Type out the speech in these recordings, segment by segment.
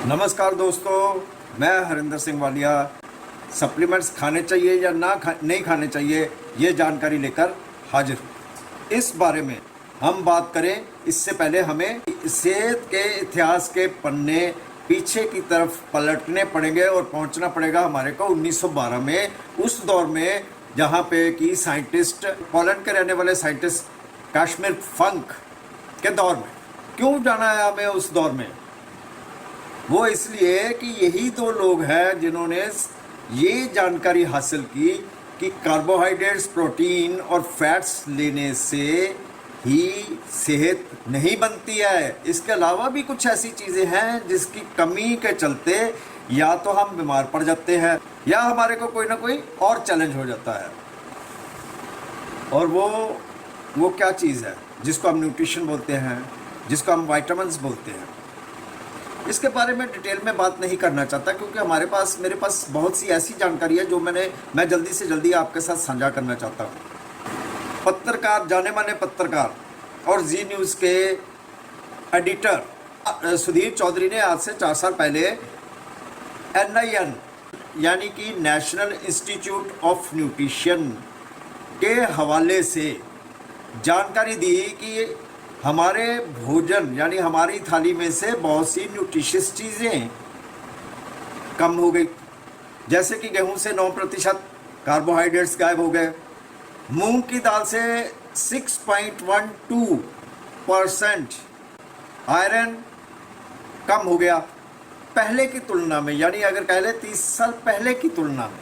नमस्कार दोस्तों, मैं हरिंदर सिंह वालिया। सप्लीमेंट्स खाने चाहिए या नहीं खाने चाहिए, ये जानकारी लेकर हाजिर हूँ। इस बारे में हम बात करें इससे पहले हमें सेहत के इतिहास के पन्ने पीछे की तरफ पलटने पड़ेंगे और पहुंचना पड़ेगा हमारे को 1912 में, उस दौर में जहाँ पे कि साइंटिस्ट, पोलैंड के रहने वाले साइंटिस्ट कश्मीर फंक के दौर में। क्यों जाना है हमें उस दौर में? वो इसलिए कि यही दो लोग हैं जिन्होंने ये जानकारी हासिल की कि कार्बोहाइड्रेट्स, प्रोटीन और फैट्स लेने से ही सेहत नहीं बनती है। इसके अलावा भी कुछ ऐसी चीज़ें हैं जिसकी कमी के चलते या तो हम बीमार पड़ जाते हैं या हमारे को कोई ना कोई और चैलेंज हो जाता है। और वो क्या चीज़ है जिसको हम न्यूट्रिशन बोलते हैं, जिसको हम विटामिन्स बोलते हैं। इसके बारे में डिटेल में बात नहीं करना चाहता क्योंकि मेरे पास बहुत सी ऐसी जानकारी है जो मैं जल्दी से जल्दी आपके साथ साझा करना चाहता हूँ। पत्रकार, जाने माने पत्रकार और जी न्यूज़ के एडिटर सुधीर चौधरी ने आज से 4 साल पहले NIN यानी कि नेशनल इंस्टीट्यूट ऑफ न्यूट्रिशन के हवाले से जानकारी दी कि हमारे भोजन यानी हमारी थाली में से बहुत सी न्यूट्रिशियस चीज़ें कम हो गई। जैसे कि गेहूं से 9% कार्बोहाइड्रेट्स गायब हो गए, मूंग की दाल से 6.12% आयरन कम हो गया पहले की तुलना में, यानी अगर कह ले 30 साल पहले की तुलना में।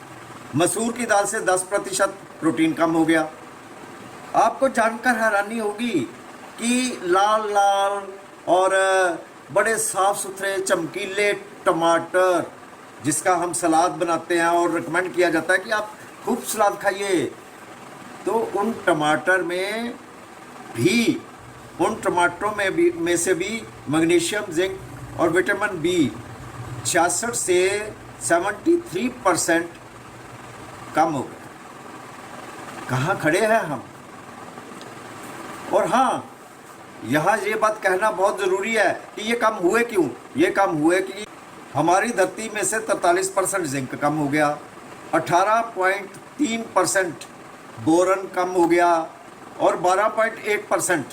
मसूर की दाल से 10% प्रोटीन कम हो गया। आपको जानकर हैरानी होगी कि लाल लाल और बड़े साफ़ सुथरे चमकीले टमाटर जिसका हम सलाद बनाते हैं और रिकमेंड किया जाता है कि आप खूब सलाद खाइए, तो उन टमाटरों में से भी मैग्नीशियम, जिंक और विटामिन B 66 से 73% कम हो गए। कहाँ खड़े हैं हम? और हाँ, यहाँ ये बात कहना बहुत ज़रूरी है कि ये कम हुए क्यों। ये कम हुए कि हमारी धरती में से 43% जिंक कम हो गया, 18.3% बोरन कम हो गया और 12.1%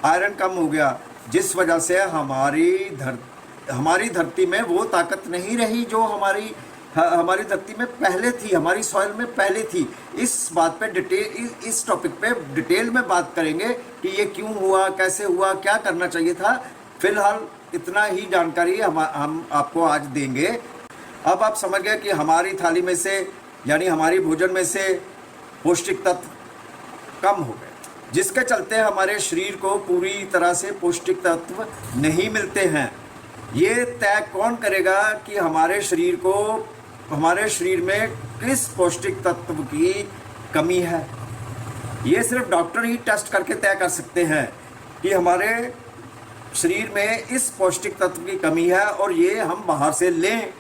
आयरन कम हो गया, जिस वजह से हमारी धरती में वो ताकत नहीं रही जो हमारी धरती में पहले थी, हमारी सॉइल में पहले थी। इस बात पे इस टॉपिक पे डिटेल में बात करेंगे कि ये क्यों हुआ, कैसे हुआ, क्या करना चाहिए था। फिलहाल इतना ही जानकारी हम आपको आज देंगे। अब आप समझ गए कि हमारी थाली में से यानी हमारी भोजन में से पौष्टिक तत्व कम हो गए, जिसके चलते हमारे शरीर को पूरी तरह से पौष्टिक तत्व नहीं मिलते हैं। ये तय कौन करेगा कि हमारे शरीर में किस पौष्टिक तत्व की कमी है? ये सिर्फ डॉक्टर ही टेस्ट करके तय कर सकते हैं कि हमारे शरीर में इस पौष्टिक तत्व की कमी है, और ये हम बाहर से लें।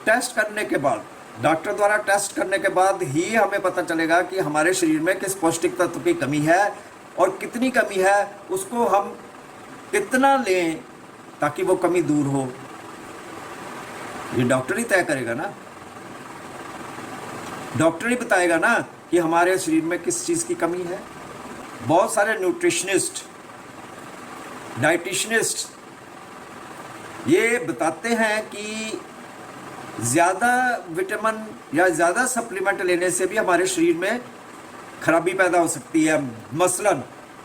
टेस्ट करने के बाद, डॉक्टर द्वारा टेस्ट करने के बाद ही हमें पता चलेगा कि हमारे शरीर में किस पौष्टिक तत्व की कमी है और कितनी कमी है, उसको हम कितना लें ताकि वो कमी दूर हो। ये डॉक्टर ही तय करेगा ना, डॉक्टर ही बताएगा ना कि हमारे शरीर में किस चीज़ की कमी है। बहुत सारे न्यूट्रिशनिस्ट, डाइटिशनिस्ट ये बताते हैं कि ज़्यादा विटामिन या ज़्यादा सप्लीमेंट लेने से भी हमारे शरीर में खराबी पैदा हो सकती है। मसलन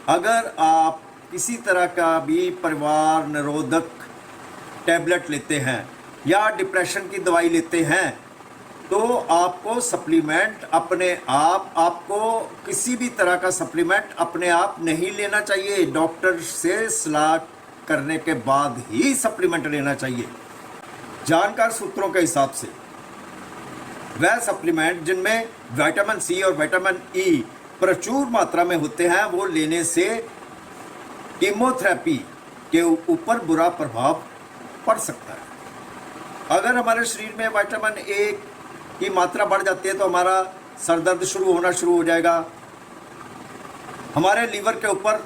अगर आप किसी तरह का भी परिवार निरोधक टैबलेट लेते हैं या डिप्रेशन की दवाई लेते हैं, तो आपको सप्लीमेंट आपको किसी भी तरह का सप्लीमेंट अपने आप नहीं लेना चाहिए। डॉक्टर से सलाह करने के बाद ही सप्लीमेंट लेना चाहिए। जानकार सूत्रों के हिसाब से वह सप्लीमेंट जिनमें विटामिन C और विटामिन E प्रचुर मात्रा में होते हैं, वो लेने से कीमोथेरेपी के ऊपर बुरा प्रभाव पड़ सकता है। अगर हमारे शरीर में विटामिन A की मात्रा बढ़ जाती है तो हमारा सर दर्द होना शुरू हो जाएगा, हमारे लीवर के ऊपर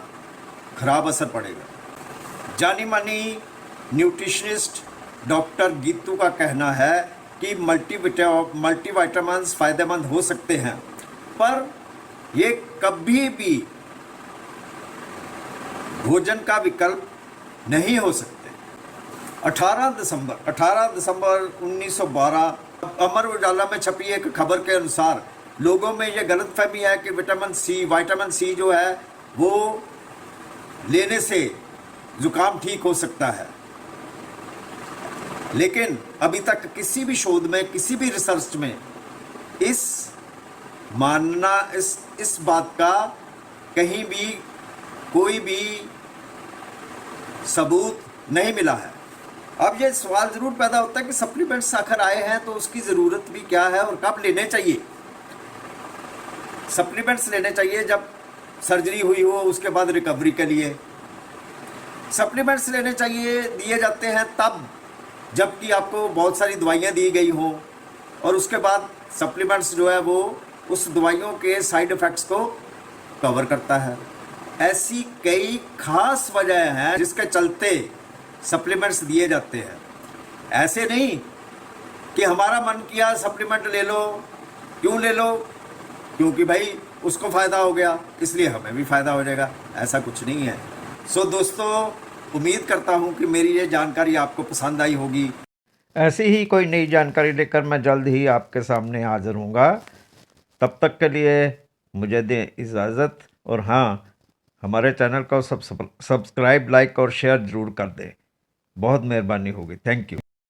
खराब असर पड़ेगा। जानी मानी न्यूट्रिशनिस्ट डॉक्टर गीतू का कहना है कि मल्टीविटामिन्स फ़ायदेमंद हो सकते हैं, पर ये कभी भी भोजन का विकल्प नहीं हो सकते। 18 दिसंबर 1912 अमर उजाला में छपी एक खबर के अनुसार लोगों में ये गलतफहमी है कि विटामिन सी जो है वो लेने से जुकाम ठीक हो सकता है, लेकिन अभी तक किसी भी शोध में, किसी भी रिसर्च में इस बात का कहीं भी कोई भी सबूत नहीं मिला है। अब ये सवाल ज़रूर पैदा होता है कि सप्लीमेंट्स आखिर आए हैं तो उसकी ज़रूरत भी क्या है और कब लेने चाहिए। सप्लीमेंट्स लेने चाहिए जब सर्जरी हुई हो, उसके बाद रिकवरी के लिए। सप्लीमेंट्स लेने चाहिए, दिए जाते हैं तब जबकि आपको बहुत सारी दवाइयाँ दी गई हों, और उसके बाद सप्लीमेंट्स जो है वो उस दवाइयों के साइड इफ़ेक्ट्स को कवर करता है। ऐसी कई खास वजह हैं जिसके चलते सप्लीमेंट्स दिए जाते हैं। ऐसे नहीं कि हमारा मन किया सप्लीमेंट ले लो। क्यों ले लो? क्योंकि भाई उसको फ़ायदा हो गया इसलिए हमें भी फ़ायदा हो जाएगा, ऐसा कुछ नहीं है। सो दोस्तों, उम्मीद करता हूँ कि मेरी ये जानकारी आपको पसंद आई होगी। ऐसी ही कोई नई जानकारी लेकर मैं जल्द ही आपके सामने हाज़िर हूँगा। तब तक के लिए मुझे दें इजाज़त, और हाँ, हमारे चैनल को सब्सक्राइब, लाइक और शेयर ज़रूर कर दें। बहुत मेहरबानी होगी। Thank you.